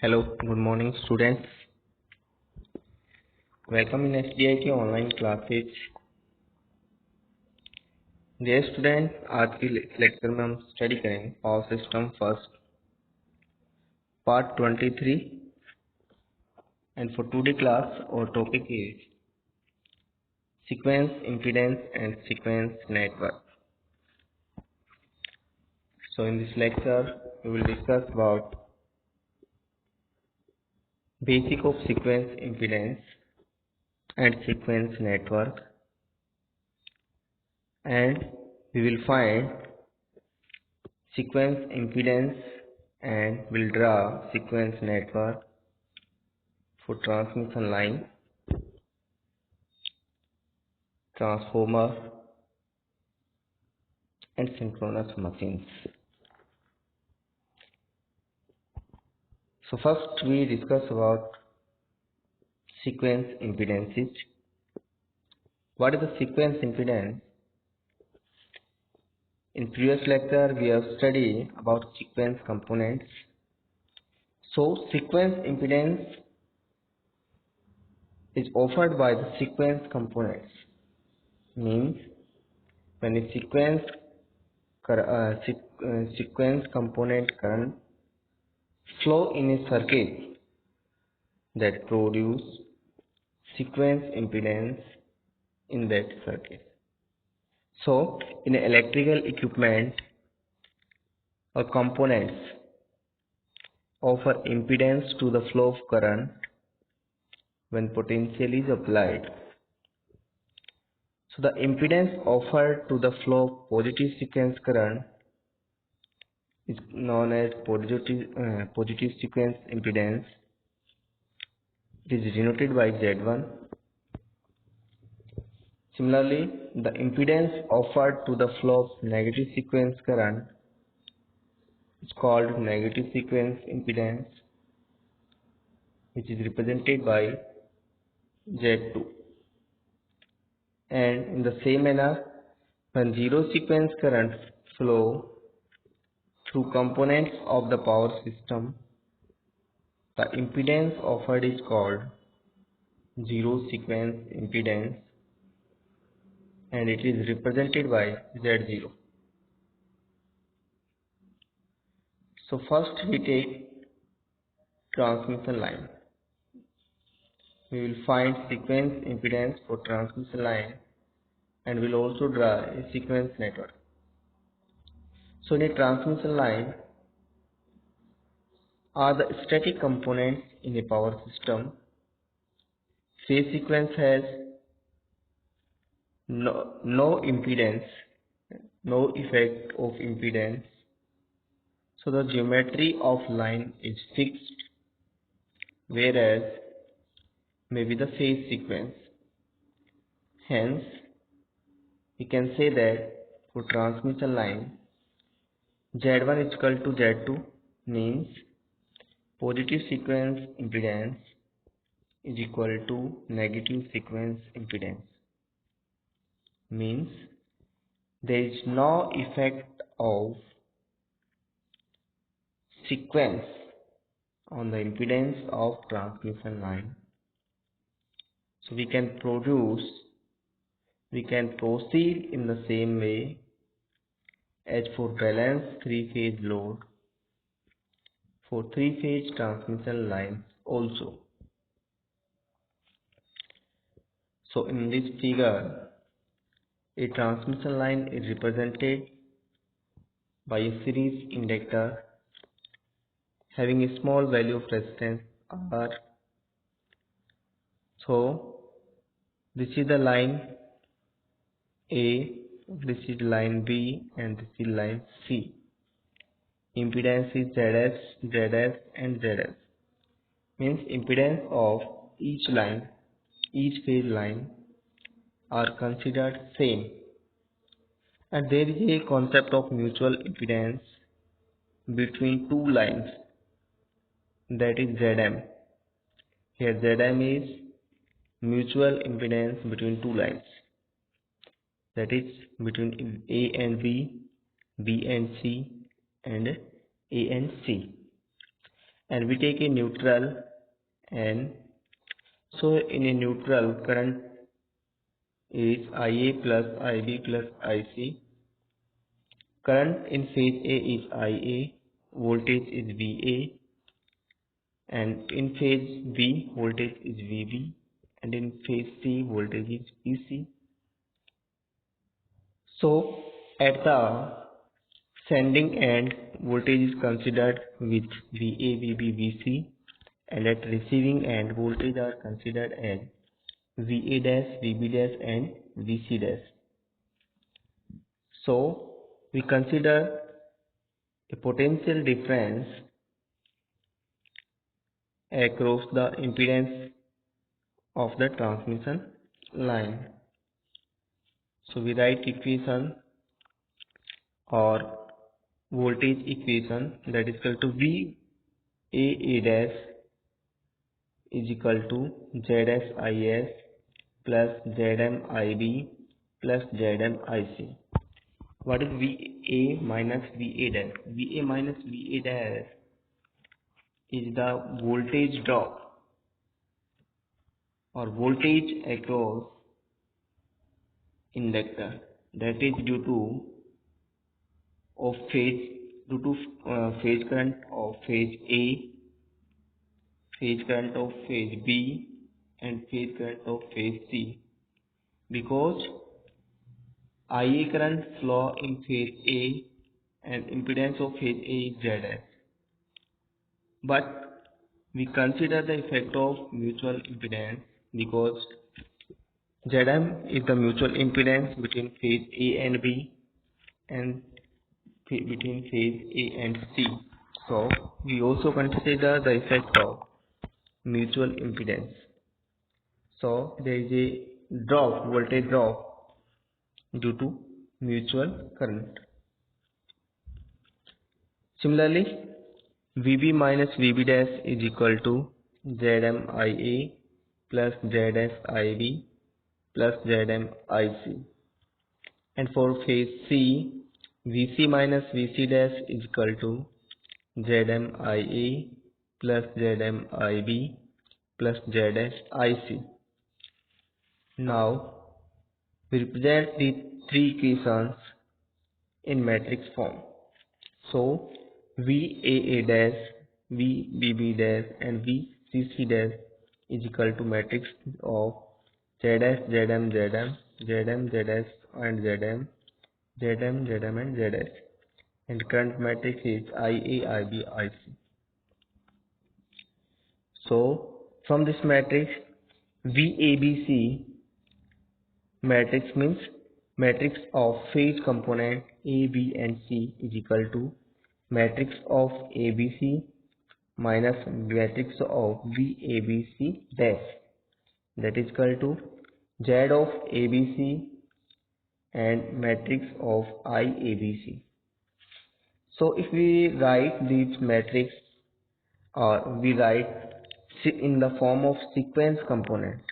Hello good morning students. Welcome in SDI की online classes. Dear student, आज के lecture में हम स्टडी करेंगे power system first part 23 and for today class और topic is sequence impedance and sequence network. So in this lecture we will discuss about basic of sequence impedance and sequence network, and we will find sequence impedance and will draw sequence network for transmission line, transformer and synchronous machines. So first we discuss about sequence impedances. What is the sequence impedance? In previous lecture we have studied about sequence components. So sequence impedance is offered by the sequence components, means when a sequence component current flow in a circuit that produce sequence impedance in that circuit. So in electrical equipment or components offer impedance to the flow of current when potential is applied. So the impedance offered to the flow of positive sequence current is known as positive sequence impedance. It is denoted by Z1. Similarly, the impedance offered to the flow of negative sequence current is called negative sequence impedance, which is represented by Z2. And in the same manner, when zero sequence current flow through components of the power system, the impedance offered is called zero sequence impedance, and it is represented by Z0. So first we take transmission line. We will find sequence impedance for transmission line and will also draw a sequence network. So in a transmission line are the static components in a power system. Phase sequence has no impedance, no effect of impedance. So the geometry of line is fixed, whereas maybe the phase sequence. Hence, we can say that for transmission line, Z1 is equal to Z2 means positive sequence impedance is equal to negative sequence impedance, means there is no effect of sequence on the impedance of transmission line. So we can proceed in the same way as for balanced three-phase load for three-phase transmission lines also. So in this figure, a transmission line is represented by a series inductor having a small value of resistance R. So this is the line A, this is line B, and this is line C. Impedance is ZS and ZS. Means impedance of each phase line are considered same. And there is a concept of mutual impedance between two lines, that is Zm. Here Zm is mutual impedance between two lines, that is between A and B, B and C, and A and C. and we take a neutral N. So in a neutral, current is IA plus IB plus IC. Current in phase A is IA, voltage is VA, and in phase B voltage is VB, and in phase C voltage is VC. So at the sending end voltage is considered with VA, VB, VC, and at receiving end voltage are considered as VA dash, VB dash and VC dash. So we consider a potential difference across the impedance of the transmission line. So we write equation or voltage equation that is equal to VAA dash is equal to ZSIS plus ZMIB plus ZMIC. What is VA minus VA dash? VA minus VA dash is the voltage drop or voltage across inductor, that is due to phase current of phase A, phase current of phase B and phase current of phase C, because IA current flow in phase A and impedance of phase A is ZS. But we consider the effect of mutual impedance because Zm is the mutual impedance between phase A and B and between phase A and C. So we also consider the effect of mutual impedance. So there is a voltage drop due to mutual current. Similarly, VB minus VB dash is equal to ZMIA plus ZSIB plus ZMIC. And for phase C, VC minus VC dash is equal to ZMIA plus ZMIB plus ZSIC. Now we represent the three equations in matrix form. So VAA dash, VBB dash and VCC dash is equal to matrix of ZS, ZM, ZM, ZM, ZS and ZM, ZM, ZM and ZS. And current matrix is IA, IB, IC. So from this matrix, VABC matrix means matrix of phase component A, B and C is equal to matrix of ABC minus matrix of VABC dash, that is equal to Z of ABC and matrix of IABC. So if we write this matrix or we write in the form of sequence component.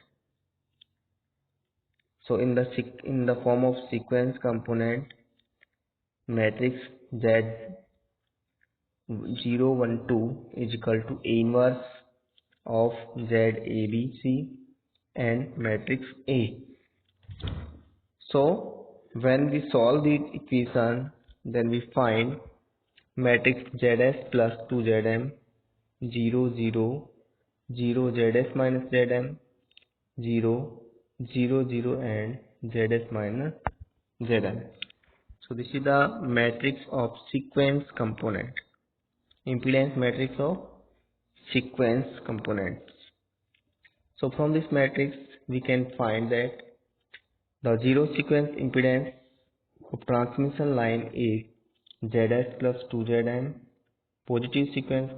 So in the form of sequence component, matrix Z012 is equal to A inverse of ZABC and matrix A. So when we solve the equation, then we find matrix ZS plus 2ZM 0 0 0 ZS minus ZM 0 0 0 and ZS minus ZM. So this is the matrix of sequence component, impedance matrix of sequence components. So from this matrix we can find that the zero sequence impedance of transmission line is ZS plus 2ZM, positive sequence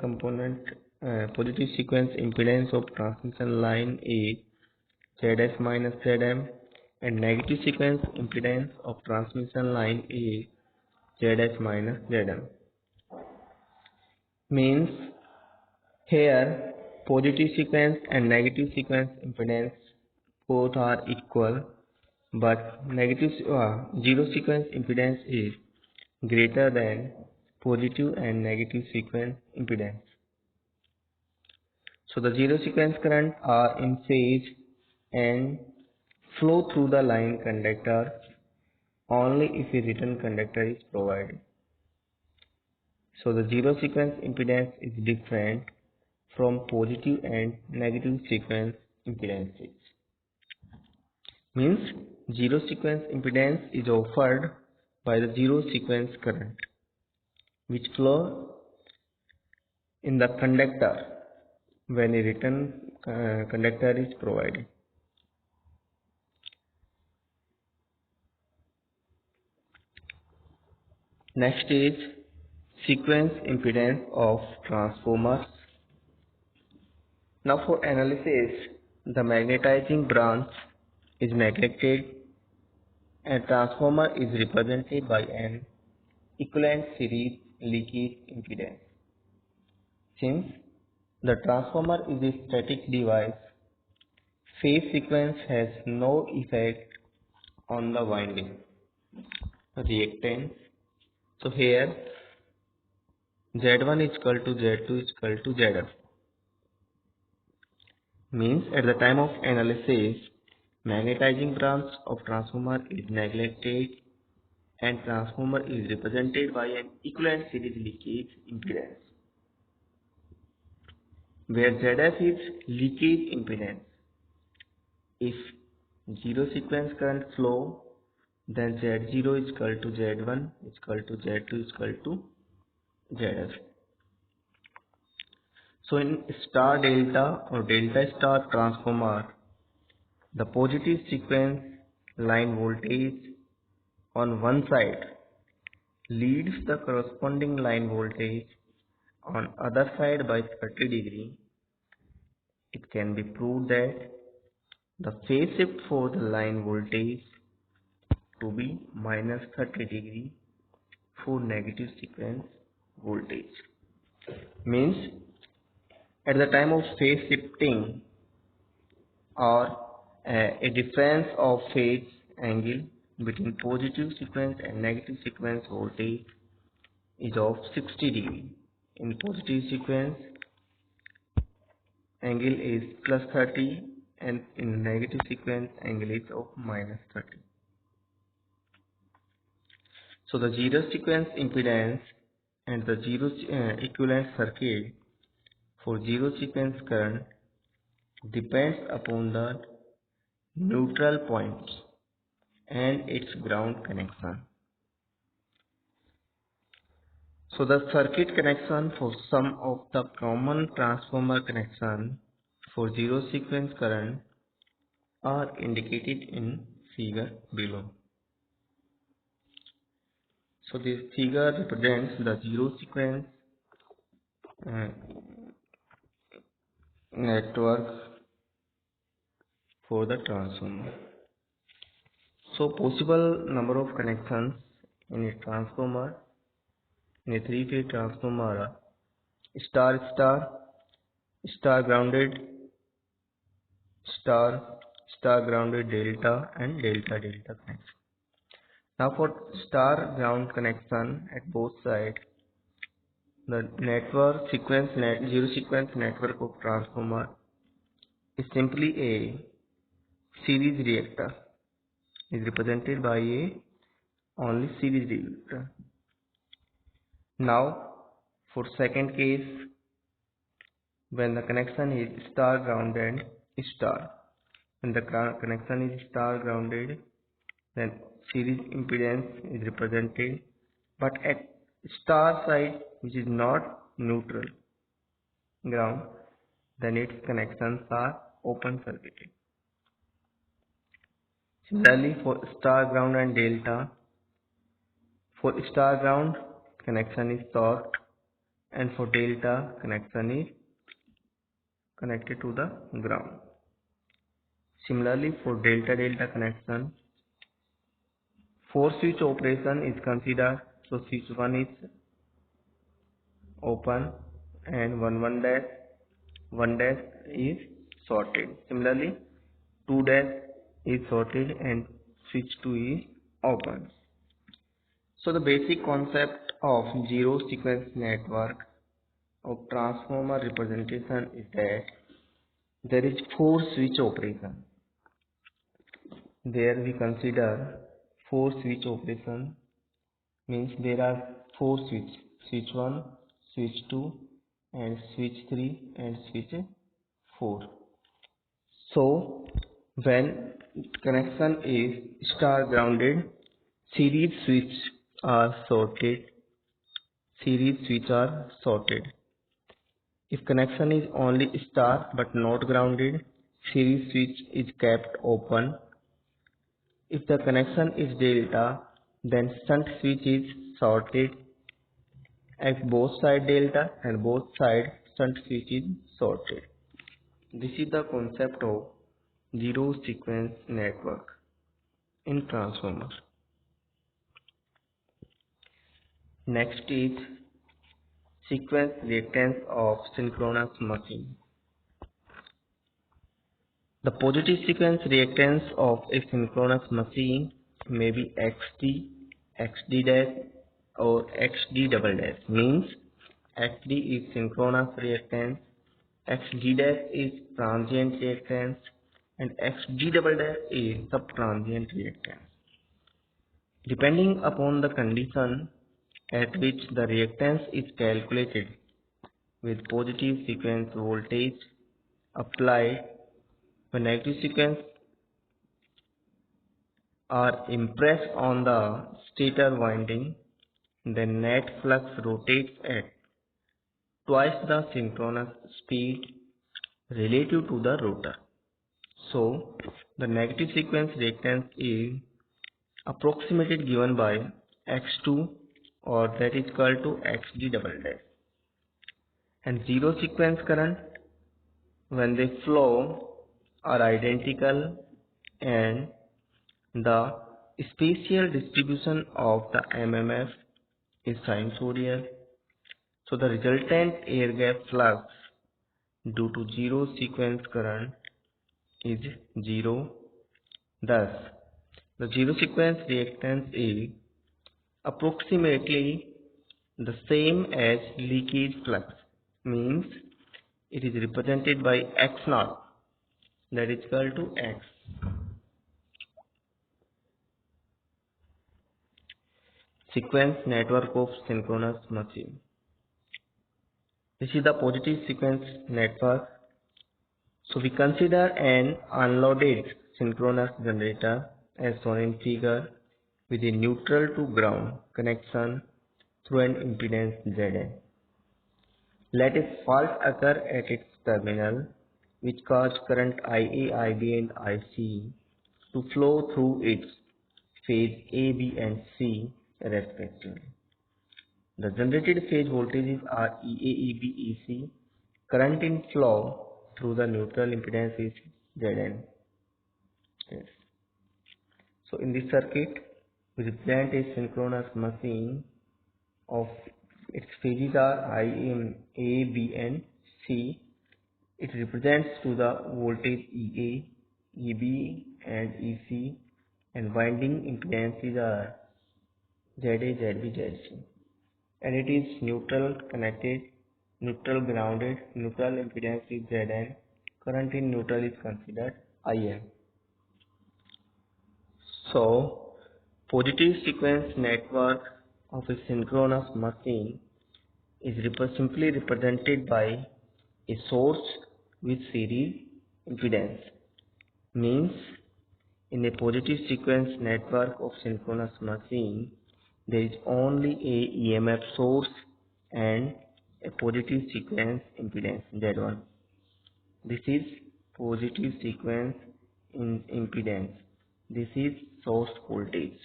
impedance of transmission line is ZS minus ZM, and negative sequence impedance of transmission line is ZS minus ZM. Means here positive sequence and negative sequence impedance both are equal, but zero sequence impedance is greater than positive and negative sequence impedance. So the zero sequence current are in phase and flow through the line conductor only if a written conductor is provided. So the zero sequence impedance is different from positive and negative sequence impedances. Means zero sequence impedance is offered by the zero sequence current which flow in the conductor when a written conductor is provided. Next is sequence impedance of transformers. Now for analysis, the magnetizing branch is neglected and transformer is represented by an equivalent series leakage impedance. Since the transformer is a static device, phase sequence has no effect on the winding reactance. So here Z1 is equal to Z2 is equal to Zf. Means at the time of analysis, magnetizing branch of transformer is neglected and transformer is represented by an equivalent series leakage impedance, where Zf is leakage impedance. If zero sequence current flow, then Z0 is equal to Z1 is equal to Z2 is equal to Zf. So in star delta or delta star transformer, the positive sequence line voltage on one side leads the corresponding line voltage on other side by 30 degree. It can be proved that the phase shift for the line voltage to be minus 30 degree for negative sequence voltage. Means at the time of phase shifting or a difference of phase angle between positive sequence and negative sequence voltage is of 60 degree. In positive sequence angle is plus 30 and in negative sequence angle is of minus 30. So the zero sequence impedance and the zero equivalent circuit for zero sequence current depends upon the neutral points and its ground connection. So the circuit connection for some of the common transformer connection for zero sequence current are indicated in figure below. So this figure represents the zero sequence uh, network for the transformer. So possible number of connections in a transformer, in a three-phase transformer are star star, star grounded, star star grounded delta and delta delta connection. Now for star ground connection at both sides, the network zero sequence network of transformer is simply a series reactor, is represented by a only series reactor. Now for second case, when the connection is star grounded star, when the connection is star grounded, then series impedance is represented, but at star side which is not neutral ground, then its connections are open circuited. Similarly for star ground and delta, for star ground connection is short and for delta connection is connected to the ground. Similarly for delta delta connection, 4 switch operation is considered. So switch 1 is open and 1 dash is shorted. Similarly 2 dash is shorted and switch 2 is open. So the basic concept of zero sequence network of transformer representation is that there is 4 switch operation. There we consider 4 switch operation, means there are 4 switch, switch 1, switch 2 and switch 3 and switch 4. So when connection is star grounded, series switch are sorted. If connection is only star but not grounded, series switch is kept open. If the connection is delta, then shunt switch is sorted. If both side delta and both side shunt switch is sorted. This is the concept of zero sequence network in transformer. Next is sequence reactance of synchronous machine. The positive sequence reactance of a synchronous machine may be XD, XD dash or XD double dash. Means XD is synchronous reactance, XD dash is transient reactance and XD double dash is subtransient reactance. Depending upon the condition at which the reactance is calculated with positive sequence voltage applied, when negative sequence are impressed on the stator winding, then net flux rotates at twice the synchronous speed relative to the rotor. So the negative sequence reactance is approximated given by x2 or that is equal to xd double dash. And zero sequence current when they flow are identical and the spatial distribution of the MMF is sinusoidal. So the resultant air gap flux due to zero sequence current is zero. Thus, the zero sequence reactance is approximately the same as leakage flux, means it is represented by X naught, that is equal to X. Sequence network of synchronous machine. This is the positive sequence network. So we consider an unloaded synchronous generator as shown in figure with a neutral to ground connection through an impedance Zn. Let a fault occur at its terminal which cause current IA, IB and IC to flow through its phase A, B and C respectively. The generated phase voltages are EA, EB, EC. Current in flow through the neutral impedance is Zn. Yes. So in this circuit, we represent a synchronous machine of its phases are I, A, B and C. It represents to the voltage EA, EB and EC and winding impedances are ZA, ZB, ZC. And it is neutral connected, neutral grounded, neutral impedance is Zn. Current in neutral is considered IM. So, positive sequence network of a synchronous machine is simply represented by a source with series impedance. Means, in a positive sequence network of synchronous machine, there is only a EMF source and a positive sequence impedance Z1. This is positive sequence in impedance. This is source voltage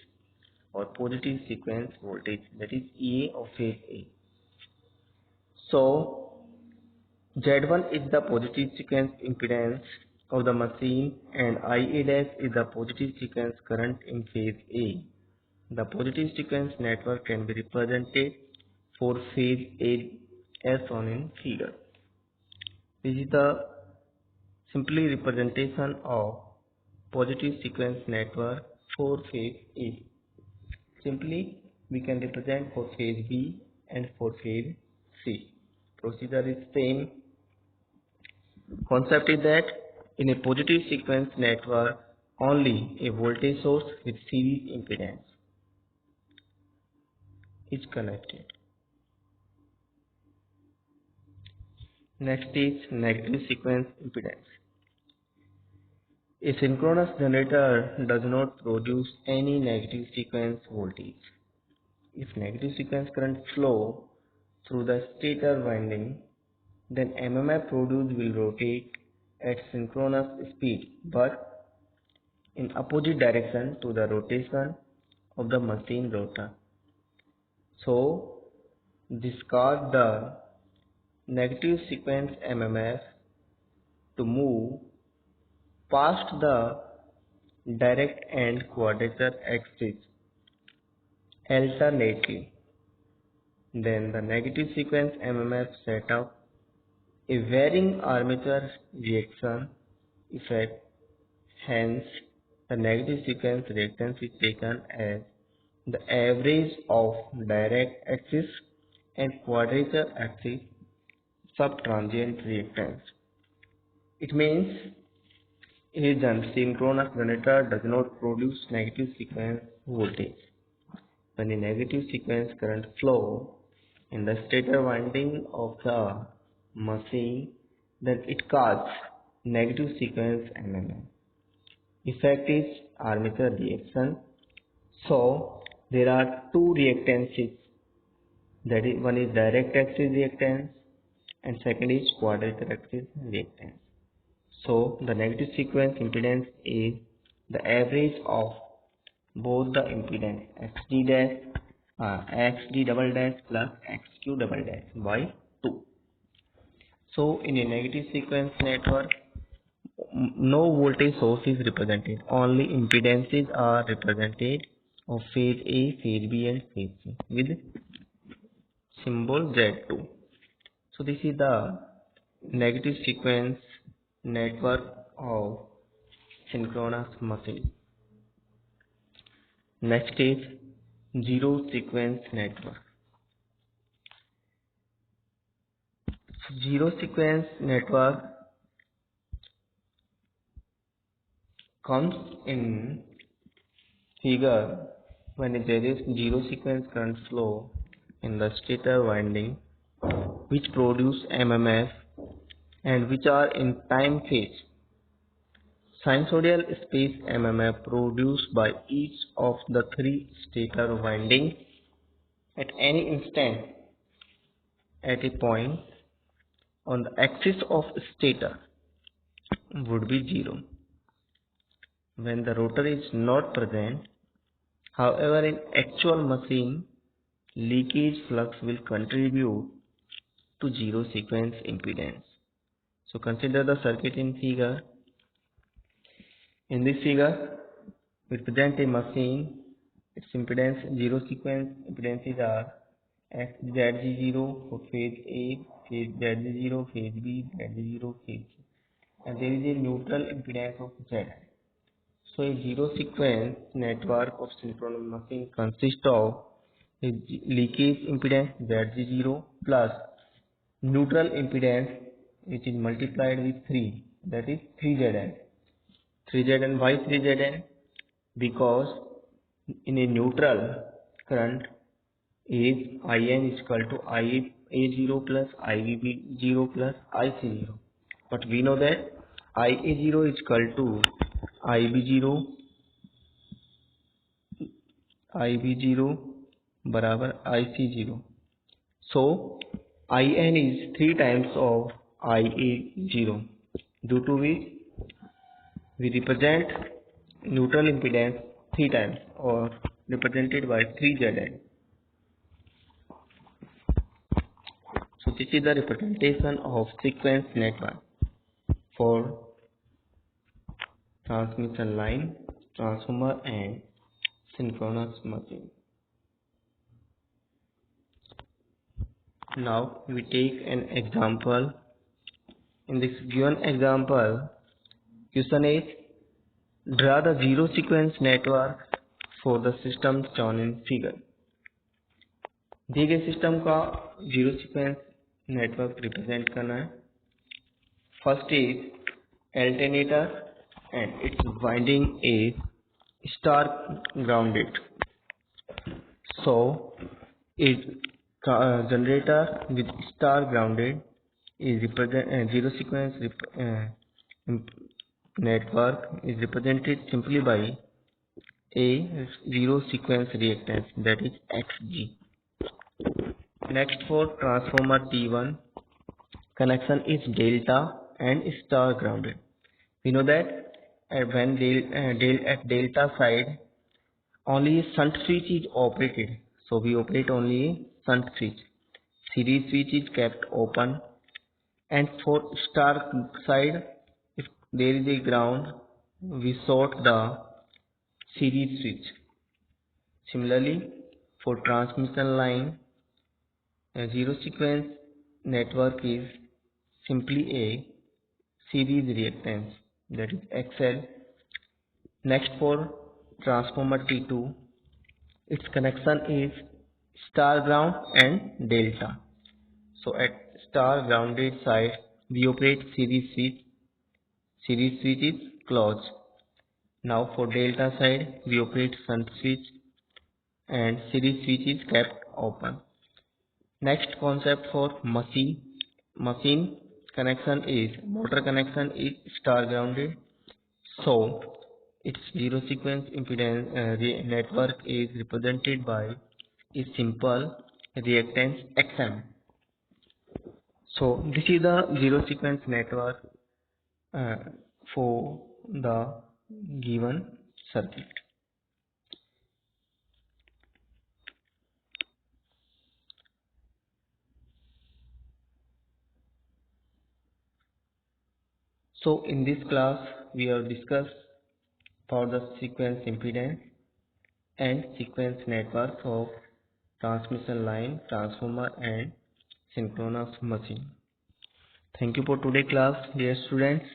or positive sequence voltage, that is EA of phase A. So Z1 is the positive sequence impedance of the machine and IA dash is the positive sequence current in phase A. The positive sequence network can be represented for phase A as shown in figure. This is the simply representation of positive sequence network for phase A. Simply we can represent for phase B and for phase C. Procedure is same. Concept is that in a positive sequence network, only a voltage source with series impedance is connected. Next is negative sequence impedance. A synchronous generator does not produce any negative sequence voltage. If negative sequence current flow through the stator winding, then MMF produced will rotate at synchronous speed but in opposite direction to the rotation of the machine rotor. So discard the negative sequence MMF to move past the direct and quadrature axis alternately. Then the negative sequence MMF set up a varying armature reaction effect. Hence, the negative sequence reactance is taken as the average of direct axis and quadrature axis subtransient reactance. It means a synchronous generator does not produce negative sequence voltage. When a negative sequence current flow in the stator winding of the machine, then it causes negative sequence MMF. Effect is armature reaction. So there are two reactances, that is, one is direct axis reactance and second is quadrature axis reactance. So the negative sequence impedance is the average of both the impedance xd double dash plus xq double dash by 2. So in a negative sequence network, no voltage source is represented, only impedances are represented of phase A, phase B and phase C with symbol Z2. So this is the negative sequence network of synchronous machine. Next is zero sequence network. Zero sequence network comes in figure when there is zero sequence current flow in the stator winding which produce MMF and which are in time phase. Sinusoidal space MMF produced by each of the three stator windings at any instant at a point on the axis of stator would be 0 when the rotor is not present. However, in actual machine, leakage flux will contribute to zero sequence impedance. So consider the circuit in figure. In this figure, we present a machine. Its impedance, zero sequence impedances are ZG0 for phase A, phase ZG0, phase B, ZG0, phase C. And there is a neutral impedance of Z. So a zero sequence network of synchronous machine consists of a leakage impedance ZG0 plus neutral impedance which is multiplied with 3, that is 3Zn. 3Zn, why 3Zn? Because in a neutral current is IN is equal to IA0 plus IB0 plus IC0. But we know that IA0 is equal to IB0 बराबर IC0. So IN is 3 times of IA0, due to which we represent neutral impedance 3 times or represented by 3Zn. So this is the representation of sequence network for transmission line, transformer and synchronous machine. Now we take an example. In this given example, question is draw the zero sequence network for the system shown in figure. दिए गए system का zero sequence network represent करना है First is alternator and its winding is star grounded. So it generator with star grounded is represent zero sequence network is represented simply by a zero sequence reactance, that is Xg. Next, for transformer T1 connection is delta and star grounded. We know that when at delta side only a shunt switch is operated, so we operate only a shunt switch. Series switch is kept open, and for star side, if there is a ground, we short the series switch. Similarly, for transmission line, a zero sequence network is simply a series reactance, that is XL. Next, for transformer T2, its connection is star ground and delta. So at star grounded side we operate series switch. Series switch is closed. Now for delta side we operate shunt switch and series switch is kept open. Next concept for machine connection is motor connection is star grounded. So its zero sequence impedance network is represented by a simple reactance Xm. So this is the zero sequence network uh, for the given circuit. So in this class we have discussed for the sequence impedance and sequence network of transmission line, transformer and synchronous machine. Thank you for today class, dear students.